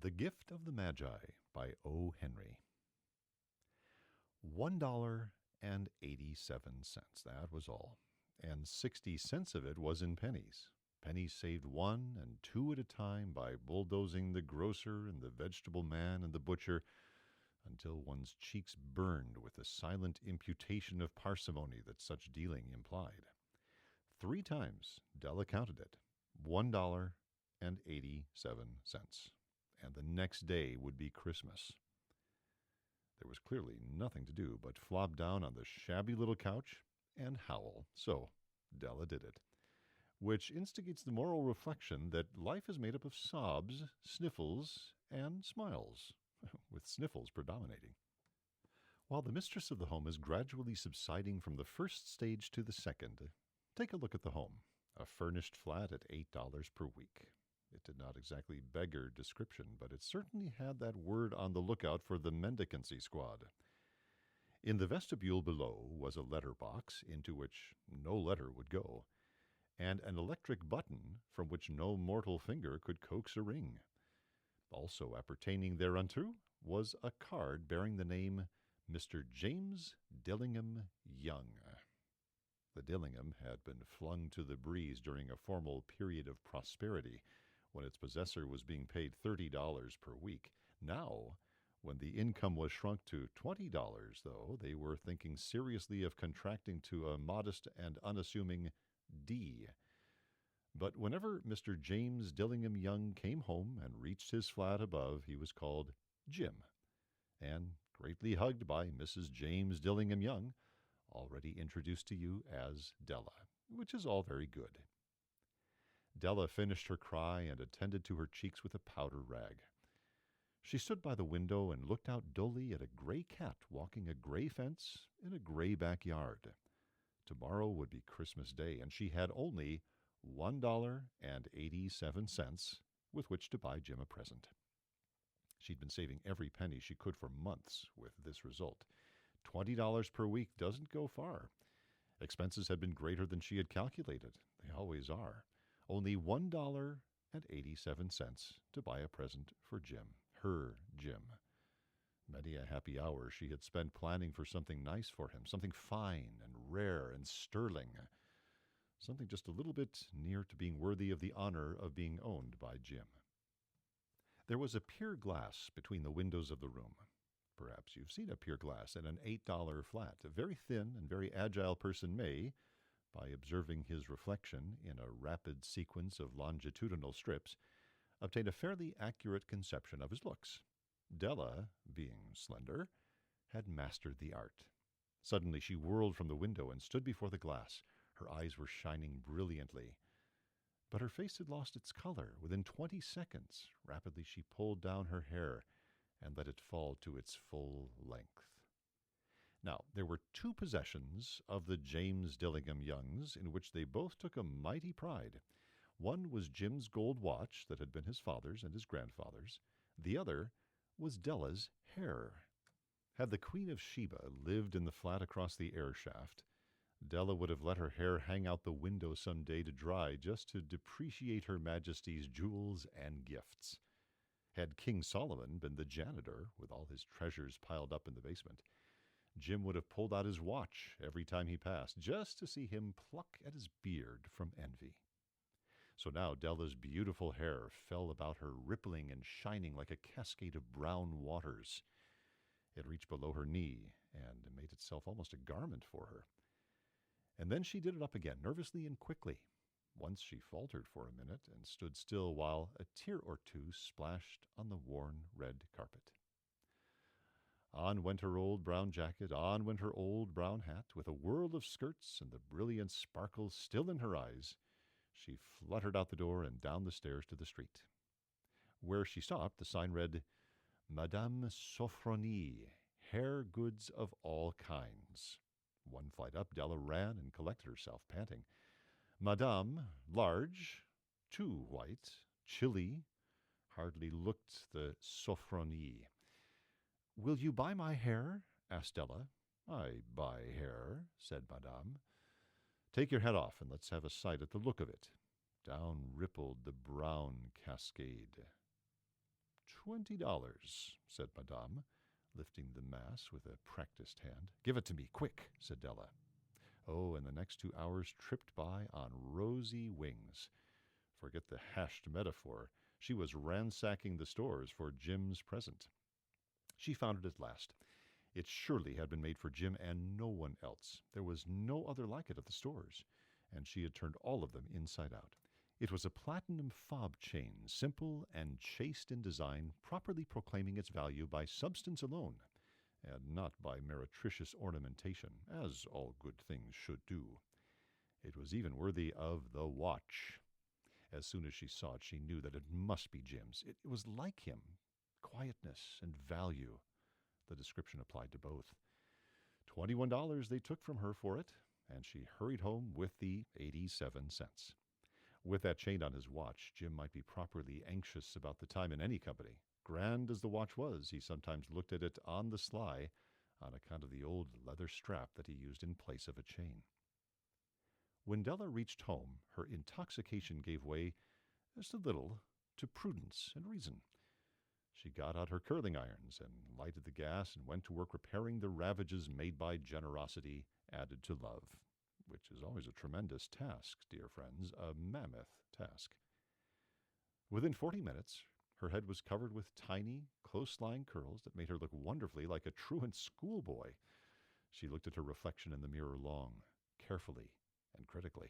The Gift of the Magi by O. Henry. $1.87, that was all. And 60 cents of it was in pennies. Pennies saved 1 and 2 at a time by bulldozing the grocer and the vegetable man and the butcher until one's cheeks burned with the silent imputation of parsimony that such dealing implied. 3 times Della counted it. $1.87. And the next day would be Christmas. There was clearly nothing to do but flop down on the shabby little couch and howl. So Della did it, which instigates the moral reflection that life is made up of sobs, sniffles, and smiles, with sniffles predominating. While the mistress of the home is gradually subsiding from the first stage to the second, take a look at the home, a furnished flat at $8 per week. It did not exactly beggar description, but it certainly had that word on the lookout for the mendicancy squad. In the vestibule below was a letter box into which no letter would go, and an electric button from which no mortal finger could coax a ring. Also appertaining thereunto was a card bearing the name Mr. James Dillingham Young. The Dillingham had been flung to the breeze during a formal period of prosperity, when its possessor was being paid $30 per week. Now, when the income was shrunk to $20, though, they were thinking seriously of contracting to a modest and unassuming D. But whenever Mr. James Dillingham Young came home and reached his flat above, he was called Jim, and greatly hugged by Mrs. James Dillingham Young, already introduced to you as Della, which is all very good. Della finished her cry and attended to her cheeks with a powder rag. She stood by the window and looked out dully at a gray cat walking a gray fence in a gray backyard. Tomorrow would be Christmas Day, and she had only $1.87 with which to buy Jim a present. She'd been saving every penny she could for months with this result. $20 per week doesn't go far. Expenses had been greater than she had calculated. They always are. Only $1.87 to buy a present for Jim, her Jim. Many a happy hour she had spent planning for something nice for him, something fine and rare and sterling, something just a little bit near to being worthy of the honor of being owned by Jim. There was a pier glass between the windows of the room. Perhaps you've seen a pier glass in an $8 flat. A very thin and very agile person may, by observing his reflection in a rapid sequence of longitudinal strips, obtain a fairly accurate conception of his looks. Della, being slender, had mastered the art. Suddenly she whirled from the window and stood before the glass. Her eyes were shining brilliantly. But her face had lost its color. Within 20 seconds, rapidly she pulled down her hair and let it fall to its full length. Now, there were 2 possessions of the James Dillingham Youngs in which they both took a mighty pride. One was Jim's gold watch that had been his father's and his grandfather's. The other was Della's hair. Had the Queen of Sheba lived in the flat across the air shaft, Della would have let her hair hang out the window some day to dry just to depreciate Her Majesty's jewels and gifts. Had King Solomon been the janitor, with all his treasures piled up in the basement, Jim would have pulled out his watch every time he passed, just to see him pluck at his beard from envy. So now Della's beautiful hair fell about her, rippling and shining like a cascade of brown waters. It reached below her knee and made itself almost a garment for her. And then she did it up again, nervously and quickly. Once she faltered for a minute and stood still while a tear or two splashed on the worn red carpet. On went her old brown jacket, on went her old brown hat, with a whirl of skirts and the brilliant sparkles still in her eyes. She fluttered out the door and down the stairs to the street. Where she stopped, the sign read, Madame Sophronie, hair goods of all kinds. One flight up, Della ran and collected herself, panting. Madame, large, too white, chilly, hardly looked the Sophronie. Will you buy my hair? Asked Della. I buy hair, said Madame. Take your hat off and let's have a sight at the look of it. Down rippled the brown cascade. $20, said Madame, lifting the mass with a practiced hand. Give it to me, quick, said Della. Oh, and the next 2 hours tripped by on rosy wings. Forget the hashed metaphor. She was ransacking the stores for Jim's present. She found it at last. It surely had been made for Jim and no one else. There was no other like it at the stores, and she had turned all of them inside out. It was a platinum fob chain, simple and chaste in design, properly proclaiming its value by substance alone, and not by meretricious ornamentation, as all good things should do. It was even worthy of the watch. As soon as she saw it, she knew that it must be Jim's. It was like him. Quietness and value. The description applied to both. $21 they took from her for it, and she hurried home with the 87 cents. With that chain on his watch, Jim might be properly anxious about the time in any company. Grand as the watch was, he sometimes looked at it on the sly on account of the old leather strap that he used in place of a chain. When Della reached home, her intoxication gave way just a little to prudence and reason. She got out her curling irons and lighted the gas and went to work repairing the ravages made by generosity added to love, which is always a tremendous task, dear friends, a mammoth task. Within 40 minutes, her head was covered with tiny, close-lying curls that made her look wonderfully like a truant schoolboy. She looked at her reflection in the mirror long, carefully, and critically.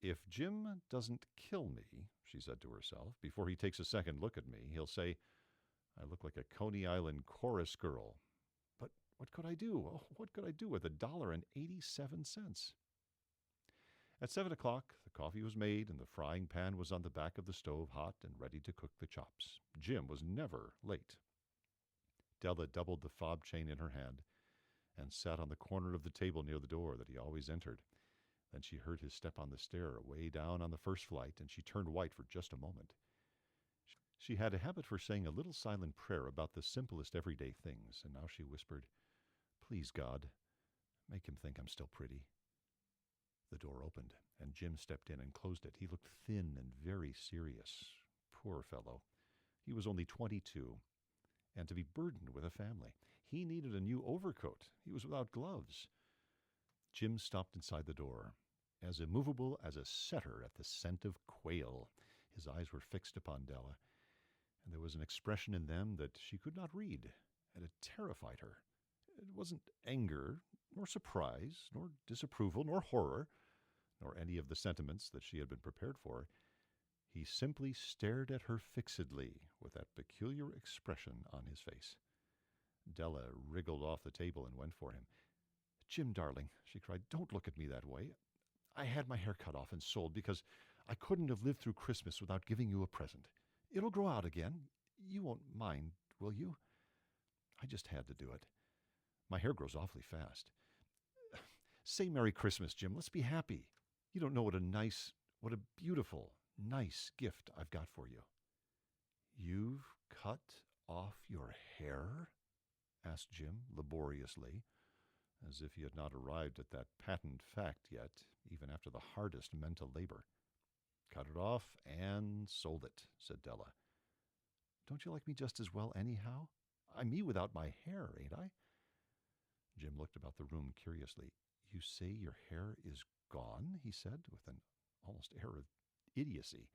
If Jim doesn't kill me, she said to herself, before he takes a second look at me, he'll say, I look like a Coney Island chorus girl. But what could I do? Oh, what could I do with $1.87? At 7 o'clock, the coffee was made and the frying pan was on the back of the stove, hot and ready to cook the chops. Jim was never late. Della doubled the fob chain in her hand and sat on the corner of the table near the door that he always entered. Then she heard his step on the stair way down on the first flight, and she turned white for just a moment. She had a habit for saying a little silent prayer about the simplest everyday things, and now she whispered, Please, God, make him think I'm still pretty. The door opened, and Jim stepped in and closed it. He looked thin and very serious. Poor fellow. He was only 22, and to be burdened with a family. He needed a new overcoat. He was without gloves. Jim stopped inside the door, as immovable as a setter at the scent of quail. His eyes were fixed upon Della, and there was an expression in them that she could not read, and it terrified her. It wasn't anger, nor surprise, nor disapproval, nor horror, nor any of the sentiments that she had been prepared for. He simply stared at her fixedly with that peculiar expression on his face. Della wriggled off the table and went for him. Jim, darling, she cried, don't look at me that way. I had my hair cut off and sold because I couldn't have lived through Christmas without giving you a present. It'll grow out again. You won't mind, will you? I just had to do it. My hair grows awfully fast. Say Merry Christmas, Jim. Let's be happy. You don't know what a beautiful, nice gift I've got for you. You've cut off your hair? Asked Jim laboriously, as if he had not arrived at that patent fact yet, even after the hardest mental labor. Cut it off and sold it, said Della. Don't you like me just as well anyhow? I'm me without my hair, ain't I? Jim looked about the room curiously. You say your hair is gone, he said, with an almost air of idiocy.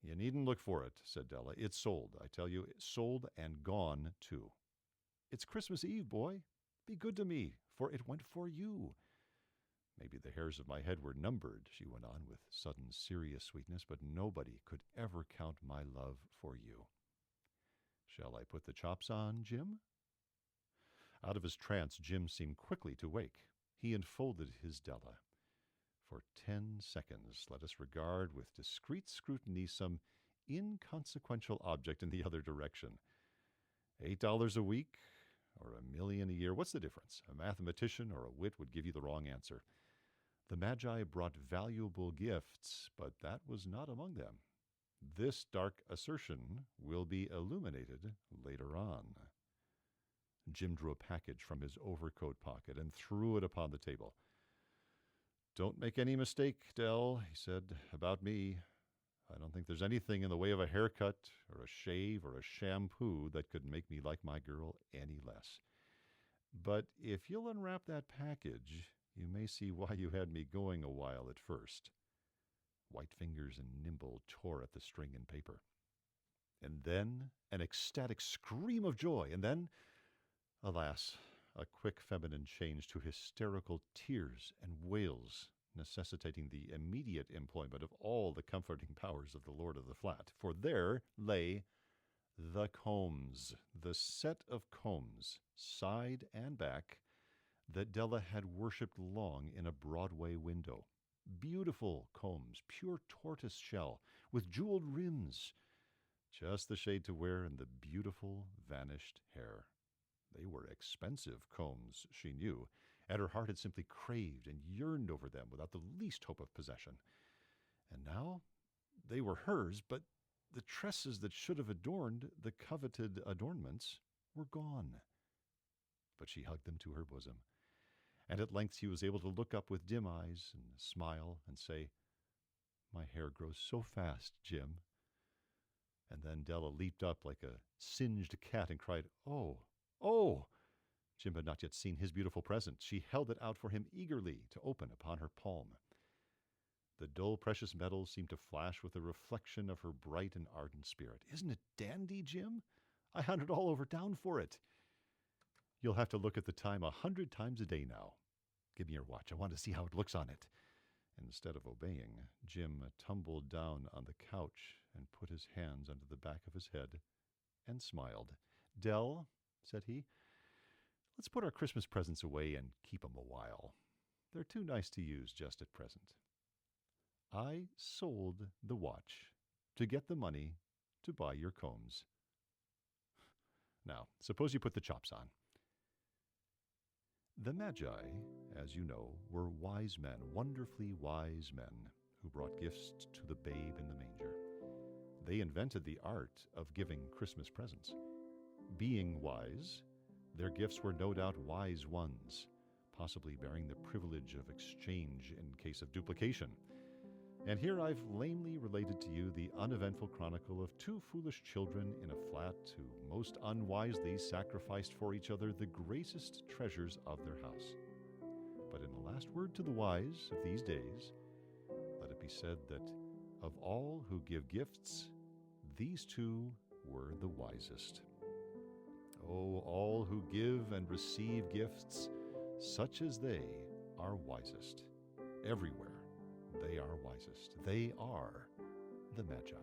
You needn't look for it, said Della. It's sold, I tell you. It's sold and gone, too. It's Christmas Eve, boy. Be good to me, for it went for you. Maybe the hairs of my head were numbered, she went on with sudden serious sweetness, but nobody could ever count my love for you. Shall I put the chops on, Jim? Out of his trance, Jim seemed quickly to wake. He enfolded his Della. For 10 seconds, let us regard with discreet scrutiny some inconsequential object in the other direction. $8 a week or $1 million a year, what's the difference? A mathematician or a wit would give you the wrong answer. The Magi brought valuable gifts, but that was not among them. This dark assertion will be illuminated later on. Jim drew a package from his overcoat pocket and threw it upon the table. Don't make any mistake, Dell, he said, about me. I don't think there's anything in the way of a haircut or a shave or a shampoo that could make me like my girl any less. But if you'll unwrap that package, you may see why you had me going a while at first. White fingers and nimble tore at the string and paper. And then an ecstatic scream of joy, and then, alas, a quick feminine change to hysterical tears and wails, necessitating the immediate employment of all the comforting powers of the Lord of the Flat. For there lay the combs, the set of combs, side and back, that Della had worshipped long in a Broadway window. Beautiful combs, pure tortoise shell, with jeweled rims, just the shade to wear in the beautiful vanished hair. They were expensive combs, she knew, and her heart had simply craved and yearned over them without the least hope of possession. And now they were hers, but the tresses that should have adorned the coveted adornments were gone. But she hugged them to her bosom, and at length she was able to look up with dim eyes and smile and say, "My hair grows so fast, Jim." And then Della leaped up like a singed cat and cried, "Oh, oh!" Jim had not yet seen his beautiful present. She held it out for him eagerly to open upon her palm. The dull, precious metal seemed to flash with a reflection of her bright and ardent spirit. "Isn't it dandy, Jim? I hunted all over town for it." "You'll have to look at the time 100 times a day now. Give me your watch. I want to see how it looks on it." Instead of obeying, Jim tumbled down on the couch and put his hands under the back of his head and smiled. "Dell," said he, "let's put our Christmas presents away and keep 'em a while. They're too nice to use just at present. I sold the watch to get the money to buy your combs. Now, suppose you put the chops on." The Magi, as you know, were wise men, wonderfully wise men, who brought gifts to the babe in the manger. They invented the art of giving Christmas presents. Being wise, their gifts were no doubt wise ones, possibly bearing the privilege of exchange in case of duplication. And here I've lamely related to you the uneventful chronicle of two foolish children in a flat who most unwisely sacrificed for each other the greatest treasures of their house. But in a last word to the wise of these days, let it be said that of all who give gifts, these two were the wisest. Oh, all who give and receive gifts, such as they, are wisest. Everywhere they are wisest. They are the Magi.